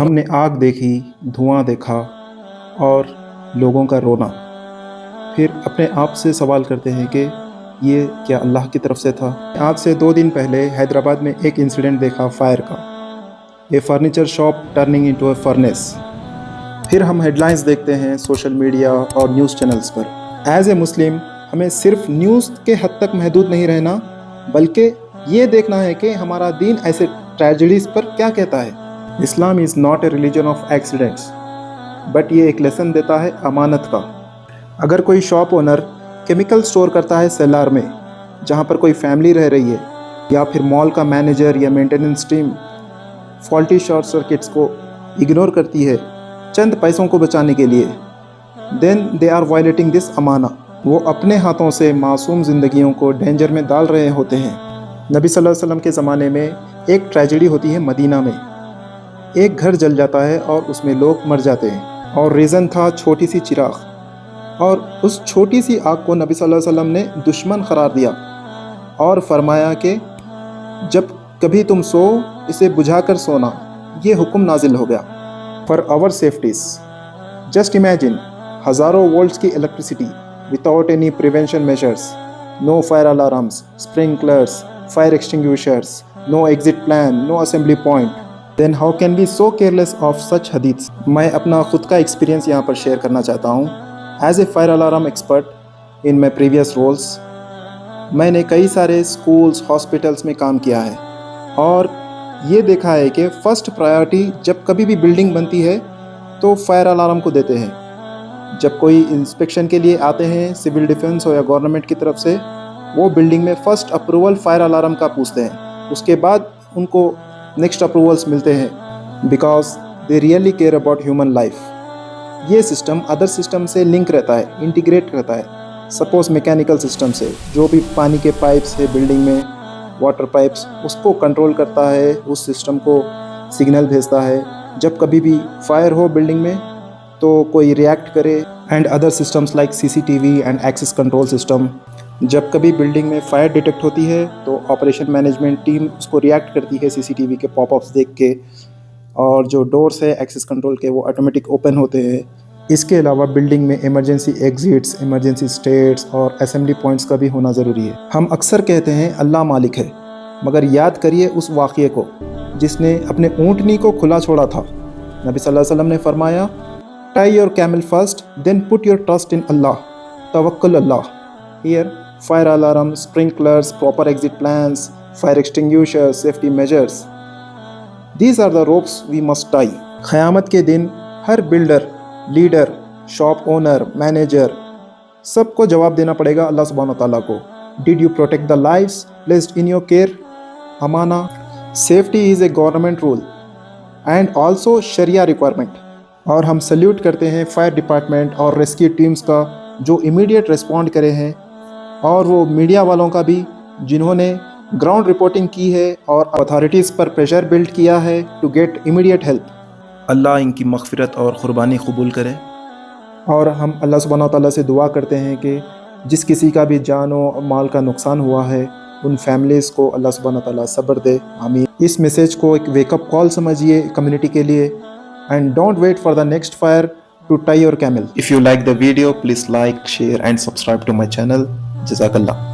ہم نے آگ دیکھی، دھواں دیکھا اور لوگوں کا رونا، پھر اپنے آپ سے سوال کرتے ہیں کہ یہ کیا اللہ کی طرف سے تھا؟ آج سے 2 دن پہلے حیدرآباد میں ایک انسیڈنٹ دیکھا فائر کا، a furniture shop turning into a furnace. پھر ہم ہیڈ لائنز دیکھتے ہیں سوشل میڈیا اور نیوز چینلز پر۔ ایز اے مسلم ہمیں صرف نیوز کے حد تک محدود نہیں رہنا، بلکہ یہ دیکھنا ہے کہ ہمارا دین ایسے ٹریجڈیز پر کیا کہتا ہے۔ Islam is not a religion of accidents, but یہ ایک لیسن دیتا ہے امانت کا۔ اگر کوئی شاپ اونر کیمیکل سٹور کرتا ہے سیلار میں جہاں پر کوئی فیملی رہ رہی ہے، یا پھر مال کا مینیجر یا maintenance team faulty short circuits کو اگنور کرتی ہے چند پیسوں کو بچانے کے لیے، دین دے آر وائلیٹنگ دس امانہ۔ وہ اپنے ہاتھوں سے معصوم زندگیوں کو ڈینجر میں ڈال رہے ہوتے ہیں۔ نبی صلی اللہ علیہ وسلم کے زمانے میں ایک ٹریجڈی ہوتی ہے مدینہ میں۔ ایک گھر جل جاتا ہے اور اس میں لوگ مر جاتے ہیں، اور ریزن تھا چھوٹی سی چراغ، اور اس چھوٹی سی آگ کو نبی صلی اللہ علیہ وسلم نے دشمن قرار دیا اور فرمایا کہ جب کبھی تم سو اسے بجھا کر سونا، یہ حکم نازل ہو گیا۔ For our safeties, just imagine ہزاروں وولٹس کی electricity without any prevention measures, no fire alarms, sprinklers, fire extinguishers, no exit plan, no assembly point, then how can be so careless of such حدیث۔ میں اپنا خود کا experience یہاں پر share کرنا چاہتا ہوں۔ As a fire alarm expert in my previous roles, میں نے کئی سارے اسکولس، ہاسپٹلس میں کام کیا ہے، اور یہ دیکھا ہے کہ فرسٹ پرائیورٹی جب کبھی بھی بلڈنگ بنتی ہے تو فائر الارم کو دیتے ہیں۔ جب کوئی انسپیکشن کے لیے آتے ہیں سول ڈیفنس ہو یا گورنمنٹ کی طرف سے، وہ بلڈنگ میں فرسٹ اپروول فائر الارم کا پوچھتے ہیں، اس کے بعد ان کو نیکسٹ اپروولس ملتے ہیں، because they really care about human life. یہ سسٹم ادر سسٹم سے لنک رہتا ہے، انٹیگریٹ رہتا ہے۔ سپوز میکینیکل سسٹم سے جو بھی پانی کے پائپس ہے بلڈنگ میں، واٹر پائپس، اس کو کنٹرول کرتا ہے، اس سسٹم کو سگنل بھیجتا ہے جب کبھی بھی فائر ہو بلڈنگ میں تو کوئی ریئیکٹ کرے، and other systems like CCTV and access control system. جب کبھی بلڈنگ میں فائر ڈیٹیکٹ ہوتی ہے تو آپریشن مینجمنٹ ٹیم اس کو ریئیکٹ کرتی ہے CCTV کے پاپ اپس دیکھ کے، اور جو ڈورس ہے ایکسس کنٹرول کے وہ آٹومیٹک اوپن ہوتے ہیں۔ اس کے علاوہ بلڈنگ میں ایمرجنسی ایگزٹس، ایمرجنسی اسٹیٹس اور اسمبلی پوائنٹس کا بھی ہونا ضروری ہے۔ ہم اکثر کہتے ہیں اللہ مالک ہے، مگر یاد کریے اس واقعے کو جس نے اپنے اونٹنی کو کھلا چھوڑا تھا۔ نبی صلی اللہ علیہ وسلم نے فرمایا، tie your camel first then put your trust in اللہ، توکل اللہ۔ Here fire alarm, sprinklers, proper exit plans, fire extinguishers, safety measures. These are the ropes we must tie. قیامت کے دن ہر builder, leader, shop owner, manager, سب کو جواب دینا پڑے گا اللہ سبحانہ وتعالیٰ کو۔ Did you protect the lives placed in your care? امانہ۔ Safety is a government rule and also Sharia requirement. اور ہم سلیوٹ کرتے ہیں فائر ڈپارٹمنٹ اور ریسکیو ٹیمز کا جو امیڈیٹ ریسپونڈ کرے ہیں، اور وہ میڈیا والوں کا بھی جنہوں نے گراؤنڈ رپورٹنگ کی ہے اور اتھارٹیز پر پریشر بلڈ کیا ہے ٹو گیٹ امیڈیٹ ہیلپ۔ اللہ ان کی مغفرت اور قربانی قبول کرے۔ اور ہم اللہ سبحانہ وتعالیٰ سے دعا کرتے ہیں کہ جس کسی کا بھی جان و مال کا نقصان ہوا ہے ان فیملیز کو اللہ سبحانہ وتعالیٰ صبر دے، آمین۔ اس میسیج کو ایک ویک اپ کال سمجھیے کمیونٹی کے لیے، and don't wait for the next fire to tie your camel. If you like the video, please like, share and subscribe to my channel. جزاک اللہ۔